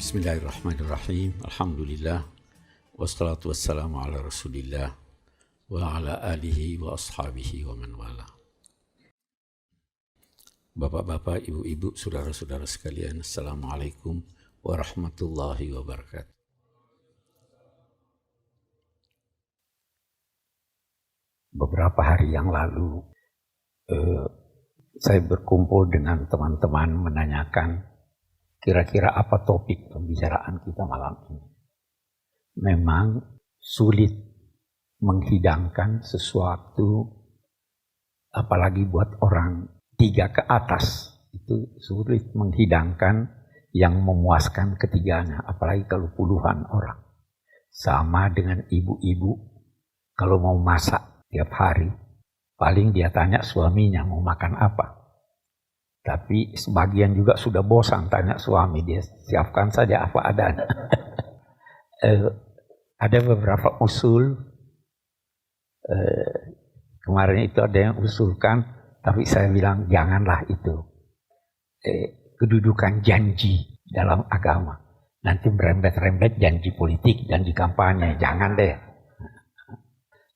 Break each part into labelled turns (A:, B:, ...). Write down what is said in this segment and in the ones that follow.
A: Bismillahirrahmanirrahim. Alhamdulillah. Wassalatu wassalamu ala rasulillah wa ala alihi wa ashabihi wa man wala. Bapak-bapak, ibu-ibu, saudara-saudara sekalian, Assalamualaikum warahmatullahi wabarakatuh. Beberapa hari yang lalu saya berkumpul dengan teman-teman menanyakan kira-kira apa topik pembicaraan kita malam ini. Memang sulit menghidangkan sesuatu, apalagi buat orang 3 ke atas. Itu sulit menghidangkan yang memuaskan ketiganya, apalagi kalau puluhan orang. Sama dengan ibu-ibu, kalau mau masak tiap hari, paling dia tanya suaminya mau makan apa. Tapi sebagian juga sudah bosan tanya suami, dia siapkan saja apa adanya. Ada beberapa usul, kemarin itu ada yang usulkan, tapi saya bilang janganlah itu. Kedudukan janji dalam agama. Nanti berembet-rembet janji politik, janji kampanye, jangan deh.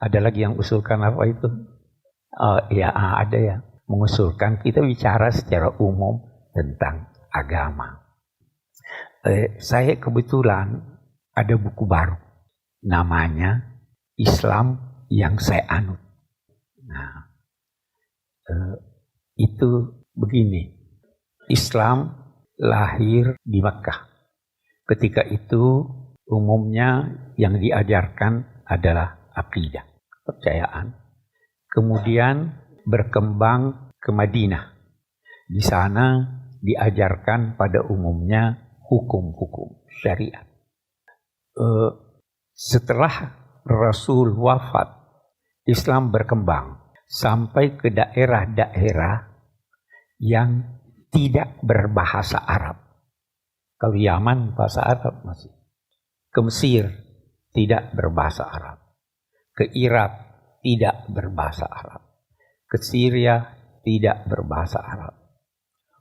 A: Ada lagi yang usulkan apa itu? Ada ya. Mengusulkan kita bicara secara umum tentang agama. Saya kebetulan ada buku baru, namanya Islam yang saya anut. Nah, itu begini, Islam lahir di Makkah. Ketika itu umumnya yang diajarkan adalah akidah, kepercayaan. Kemudian berkembang ke Madinah. Di sana diajarkan pada umumnya hukum-hukum syariat. Setelah Rasul wafat, Islam berkembang sampai ke daerah-daerah yang tidak berbahasa Arab. Kalau Yaman bahasa Arab masih. Ke Mesir tidak berbahasa Arab. Ke Irak tidak berbahasa Arab. Ke Syria tidak berbahasa Arab.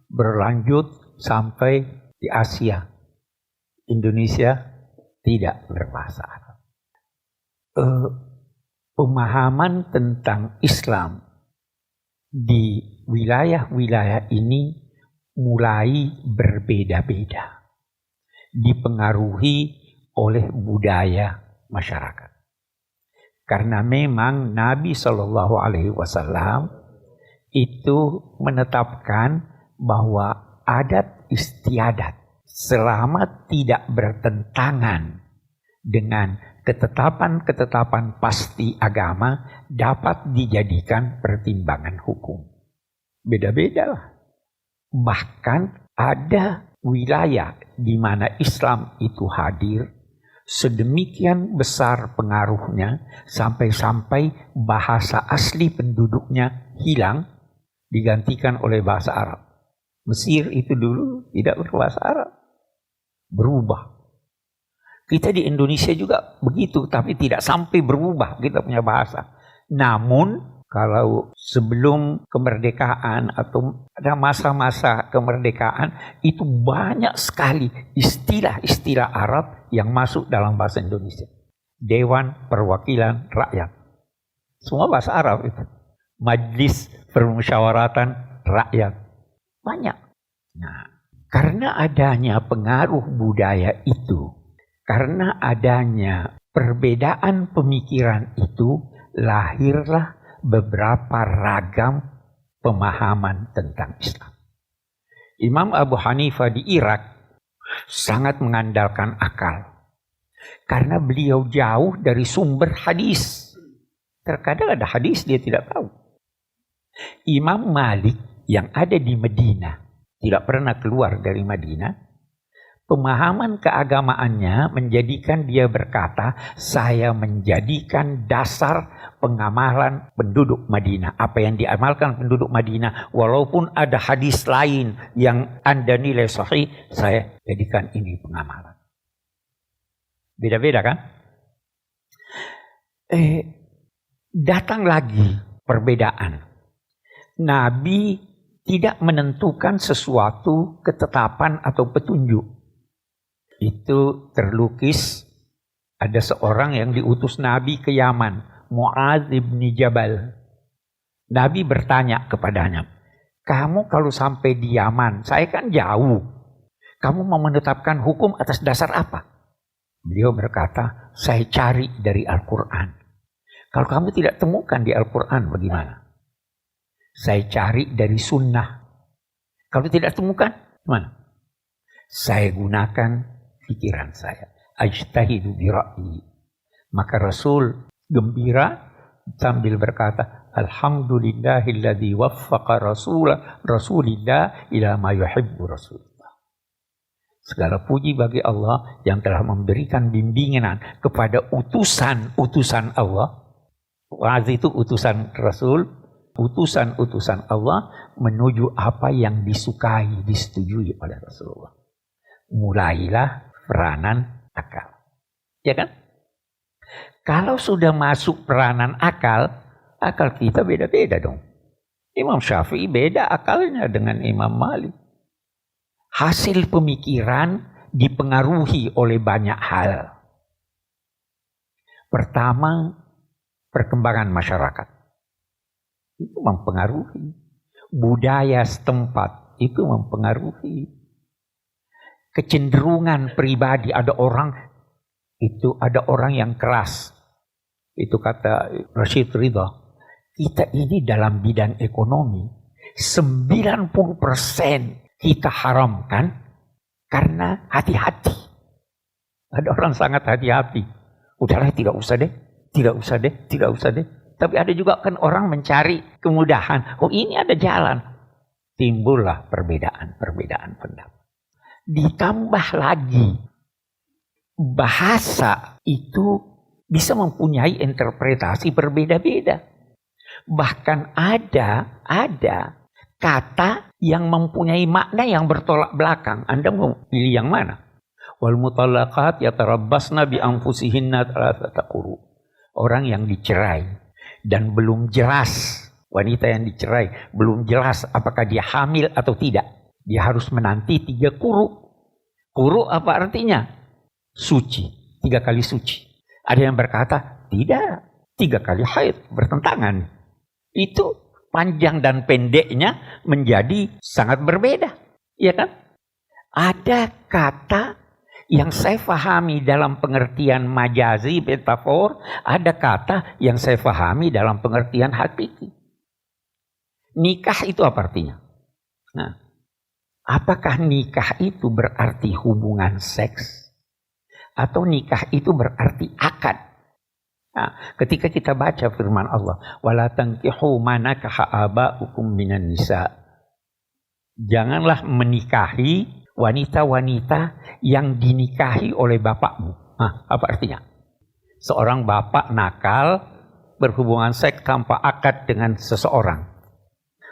A: Berlanjut sampai di Asia. Indonesia tidak berbahasa Arab. Pemahaman tentang Islam di wilayah-wilayah ini mulai berbeda-beda. Dipengaruhi oleh budaya masyarakat. Karena memang Nabi SAW itu menetapkan bahwa adat istiadat selama tidak bertentangan dengan ketetapan-ketetapan pasti agama dapat dijadikan pertimbangan hukum. Beda-beda lah. Bahkan ada wilayah di mana Islam itu hadir, sedemikian besar pengaruhnya sampai-sampai bahasa asli penduduknya hilang, digantikan oleh bahasa Arab. Mesir itu dulu tidak berbahasa Arab, berubah. Kita di Indonesia juga begitu, tapi tidak sampai berubah kita punya bahasa. Namun kalau sebelum kemerdekaan atau ada masa-masa kemerdekaan, itu banyak sekali istilah-istilah Arab yang masuk dalam bahasa Indonesia. Dewan Perwakilan Rakyat. Semua bahasa Arab itu. Majlis Permusyawaratan Rakyat. Banyak. Nah, karena adanya pengaruh budaya itu, karena adanya perbedaan pemikiran itu, lahirlah beberapa ragam pemahaman tentang Islam. Imam Abu Hanifah di Irak sangat mengandalkan akal. Karena beliau jauh dari sumber hadis. Terkadang ada hadis dia tidak tahu. Imam Malik yang ada di Madinah, tidak pernah keluar dari Madinah, pemahaman keagamaannya menjadikan dia berkata, saya menjadikan dasar pengamalan penduduk Madinah. Apa yang diamalkan penduduk Madinah, walaupun ada hadis lain yang Anda nilai sahih, saya jadikan ini pengamalan. Beda-beda kan? Datang lagi perbedaan. Nabi tidak menentukan sesuatu ketetapan atau petunjuk. itu terlukis ada seorang yang diutus Nabi ke Yaman, Mu'adz bin Jabal. Nabi bertanya kepadanya, kamu kalau sampai di Yaman, saya kan jauh, kamu mau menetapkan hukum atas dasar apa? Beliau berkata, saya cari dari Al-Quran. Kalau kamu tidak temukan di Al-Quran, bagaimana? Saya cari dari sunnah. Kalau tidak temukan, mana? Saya gunakan pikiran saya. Ajtahidu bira'yi. Maka Rasul gembira sambil berkata, Alhamdulillahilladzi waffaqa Rasulillah ila ma yuhibbu Rasulullah. Segala puji bagi Allah yang telah memberikan bimbingan kepada utusan-utusan Allah. Mu'adz itu utusan Rasul, utusan-utusan Allah menuju apa yang disukai, disetujui oleh Rasulullah. Mulailah peranan akal. Ya kan? Kalau sudah masuk peranan akal kita beda-beda dong. Imam Syafi'i beda akalnya dengan Imam Malik. Hasil pemikiran dipengaruhi oleh banyak hal. Pertama, perkembangan masyarakat. Itu mempengaruhi. Budaya setempat itu mempengaruhi. Kecenderungan pribadi, ada orang yang keras. Itu kata Rashid Ridha, kita ini dalam bidang ekonomi 90% kita haramkan karena hati-hati. Ada orang sangat hati-hati. Udahlah, tidak usah deh. Tapi ada juga kan orang mencari kemudahan. Oh, ini ada jalan. Timbullah perbedaan pendapat. Ditambah lagi, bahasa itu bisa mempunyai interpretasi berbeda-beda. Bahkan ada kata yang mempunyai makna yang bertolak belakang. Anda mau pilih yang mana? Wal mutallaqat yatarabbasna bi anfusihinna thalathata quru. Orang yang dicerai dan belum jelas, wanita yang dicerai belum jelas apakah dia hamil atau tidak. Dia harus menanti 3 quru. Quru apa artinya? Suci, 3 kali suci. Ada yang berkata, tidak, 3 kali haid, bertentangan. Itu panjang dan pendeknya menjadi sangat berbeda. Iya kan? Ada kata yang saya fahami dalam pengertian majazi, metafor. Ada kata yang saya fahami dalam pengertian hakiki. Nikah itu apa artinya? Nah, apakah nikah itu berarti hubungan seks? Atau nikah itu berarti akad? Nah, ketika kita baca firman Allah, wala tankihu ma nakaha aba'ukum minan nisa. Janganlah menikahi wanita-wanita yang dinikahi oleh bapakmu. Nah, apa artinya? Seorang bapak nakal berhubungan seks tanpa akad dengan seseorang.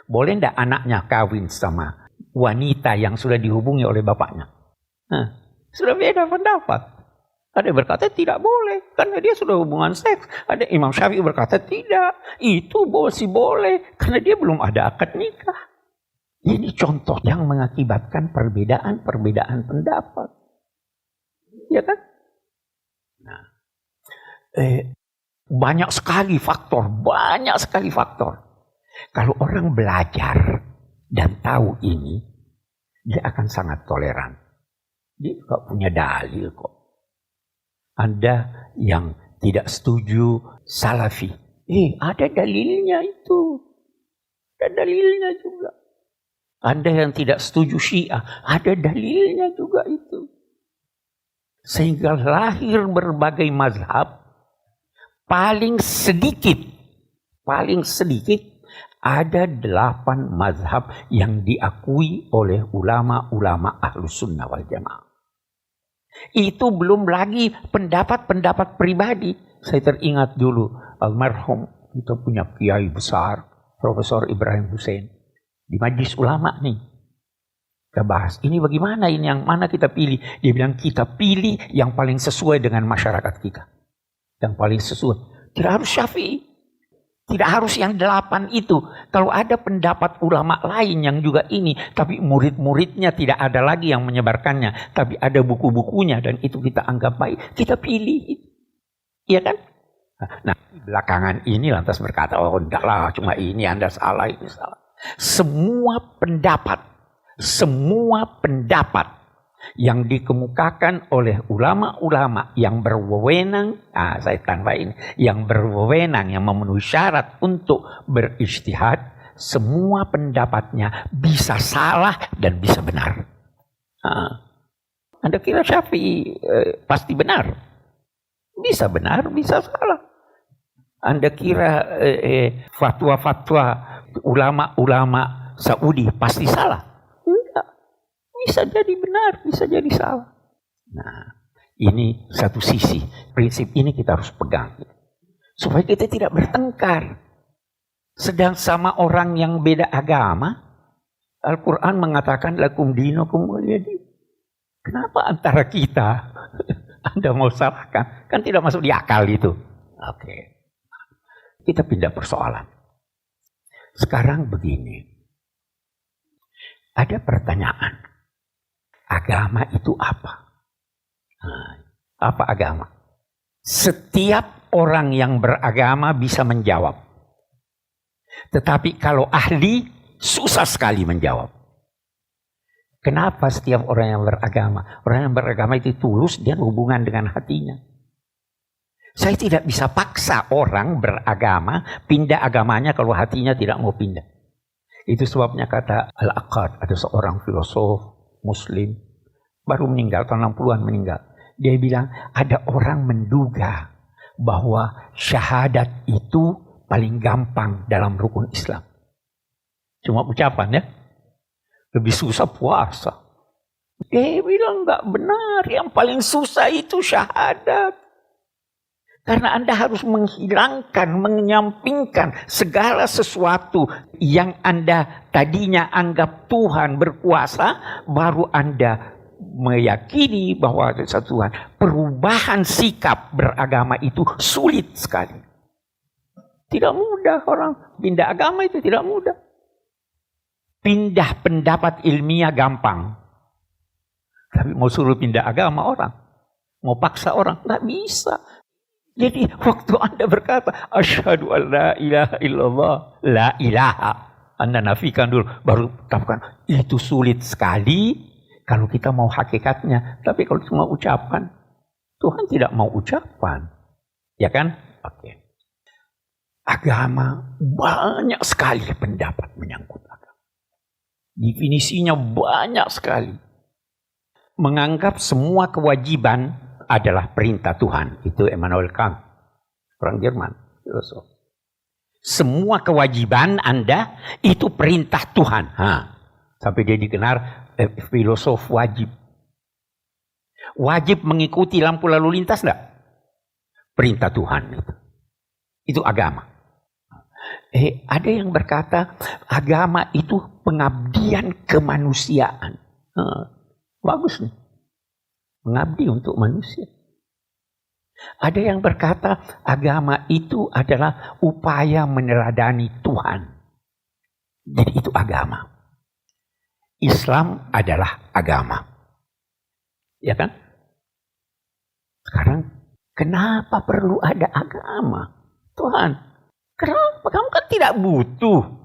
A: Boleh enggak anaknya kawin sama wanita yang sudah dihubungi oleh bapaknya? Nah, sudah beda pendapat. Ada yang berkata tidak boleh karena dia sudah hubungan seks. Ada Imam Syafi'i berkata tidak, itu boleh karena dia belum ada akad nikah. Ini contoh yang mengakibatkan perbedaan pendapat. Ya kan? Nah, banyak sekali faktor. Kalau orang belajar dan tahu ini, dia akan sangat toleran. Dia gak punya dalil kok. Anda yang tidak setuju Salafi, ada dalilnya itu. Ada dalilnya juga. Anda yang tidak setuju Syiah, ada dalilnya juga itu. Sehingga lahir berbagai mazhab. Paling sedikit ada 8 mazhab yang diakui oleh ulama-ulama Ahlus Sunnah wal Jamaah. Itu belum lagi pendapat-pendapat pribadi. Saya teringat dulu almarhum kita punya kiai besar Profesor Ibrahim Hussein di Majlis Ulama nih. Kita bahas ini bagaimana, ini yang mana kita pilih. Dia bilang kita pilih yang paling sesuai dengan masyarakat kita. Yang paling sesuai. Tidak harus Syafi'i. Tidak harus yang 8 itu. Kalau ada pendapat ulama lain yang juga ini, tapi murid-muridnya tidak ada lagi yang menyebarkannya, tapi ada buku-bukunya dan itu kita anggap baik, kita pilih. Iya kan? Nah, belakangan ini lantas berkata, oh enggak lah, cuma ini Anda salah, ini salah. Semua pendapat yang dikemukakan oleh ulama-ulama yang berwenang, saya tambah ini, yang berwenang, yang memenuhi syarat untuk berijtihad, semua pendapatnya bisa salah dan bisa benar. Anda kira Syafi'i pasti benar? Bisa benar, bisa salah. Anda kira fatwa-fatwa ulama-ulama Saudi pasti salah? Bisa jadi benar, bisa jadi salah. Nah, ini satu sisi. Prinsip ini kita harus pegang. Supaya kita tidak bertengkar. Sedang sama orang yang beda agama, Al-Quran mengatakan lakum dinukum waliyadin. Kenapa antara kita Anda mau salahkan? Kan tidak masuk di akal itu. Oke. Kita pindah persoalan. Sekarang begini. Ada pertanyaan. Agama itu apa? Apa agama? Setiap orang yang beragama bisa menjawab. Tetapi kalau ahli, susah sekali menjawab. Kenapa setiap orang yang beragama? Orang yang beragama itu tulus, dia hubungan dengan hatinya. Saya tidak bisa paksa orang beragama, pindah agamanya kalau hatinya tidak mau pindah. Itu sebabnya kata Al-Aqad, ada seorang filosof Muslim, baru meninggal, tahun 60-an meninggal. Dia bilang, ada orang menduga bahwa syahadat itu paling gampang dalam rukun Islam. Cuma ucapan ya, lebih susah puasa. Dia bilang, enggak benar, yang paling susah itu syahadat. Karena Anda harus menghilangkan, menyampingkan segala sesuatu yang Anda tadinya anggap Tuhan berkuasa, baru Anda meyakini bahwa ada satu Tuhan. Perubahan sikap beragama itu sulit sekali. Tidak mudah orang pindah agama, itu tidak mudah. Pindah pendapat ilmiah gampang. Tapi mau suruh pindah agama orang, mau paksa orang, nggak bisa. Jadi waktu Anda berkata, asyhadu an la ilaha illallah, la ilaha, Anda nafikan dulu, baru katakan, itu sulit sekali kalau kita mau hakikatnya. Tapi kalau cuma ucapan, Tuhan tidak mau ucapan. Ya kan? Oke. Agama, banyak sekali pendapat menyangkut agama. Definisinya banyak sekali. Menganggap semua kewajiban adalah perintah Tuhan. Itu Immanuel Kant, orang Jerman, filosof. Semua kewajiban Anda itu perintah Tuhan. Sampai dia dikenal filosof wajib. Wajib mengikuti lampu lalu lintas enggak? Perintah Tuhan itu. Itu agama. Ada yang berkata agama itu pengabdian kemanusiaan. Bagus nih. Mengabdi untuk manusia. Ada yang berkata agama itu adalah upaya meneladani Tuhan. Jadi itu agama. Islam adalah agama. Ya kan? Sekarang kenapa perlu ada agama? Tuhan, kenapa? Kamu kan tidak butuh.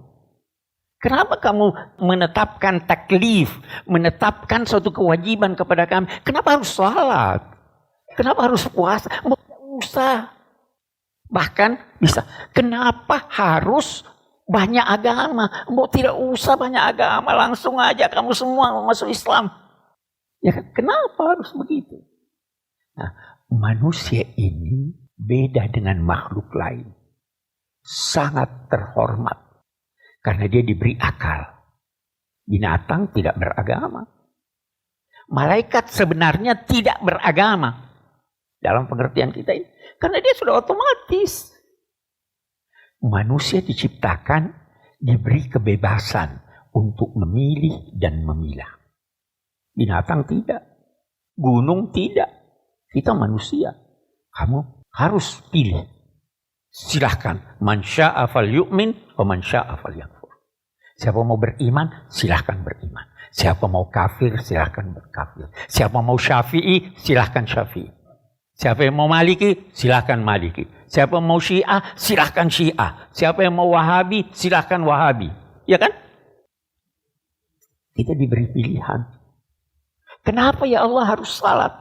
A: Kenapa kamu menetapkan taklif, menetapkan suatu kewajiban kepada kami? Kenapa harus salat? Kenapa harus puasa? Tidak usah. Bahkan bisa. Kenapa harus banyak agama? Mau tidak usah banyak agama, langsung aja kamu semua masuk Islam. Ya, kenapa harus begitu? Nah, manusia ini beda dengan makhluk lain. Sangat terhormat. Karena dia diberi akal. Binatang tidak beragama. Malaikat sebenarnya tidak beragama. Dalam pengertian kita ini. Karena dia sudah otomatis. Manusia diciptakan, diberi kebebasan untuk memilih dan memilah. Binatang tidak. Gunung tidak. Kita manusia. Kamu harus pilih. silahkan. Man syaa falyu'min wa man syaa falyakfur. Siapa mau beriman, silahkan beriman. Siapa mau kafir, silahkan berkafir. Siapa mau syafi'i, silahkan syafi'i. Siapa yang mau maliki, silahkan maliki. Siapa yang mau syiah, silahkan syiah. Siapa yang mau wahabi, silahkan wahabi. Ya kan? Kita diberi pilihan. Kenapa ya Allah harus salat?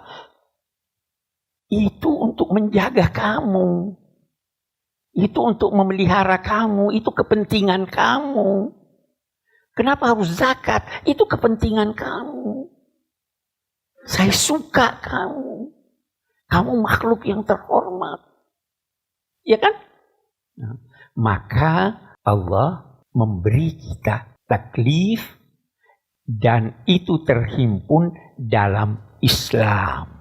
A: Itu untuk menjaga kamu. Itu untuk memelihara kamu. Itu kepentingan kamu. Kenapa harus zakat? Itu kepentingan kamu. Saya suka kamu. Kamu makhluk yang terhormat. Ya kan? Nah, maka Allah memberi kita taklif dan itu terhimpun dalam Islam.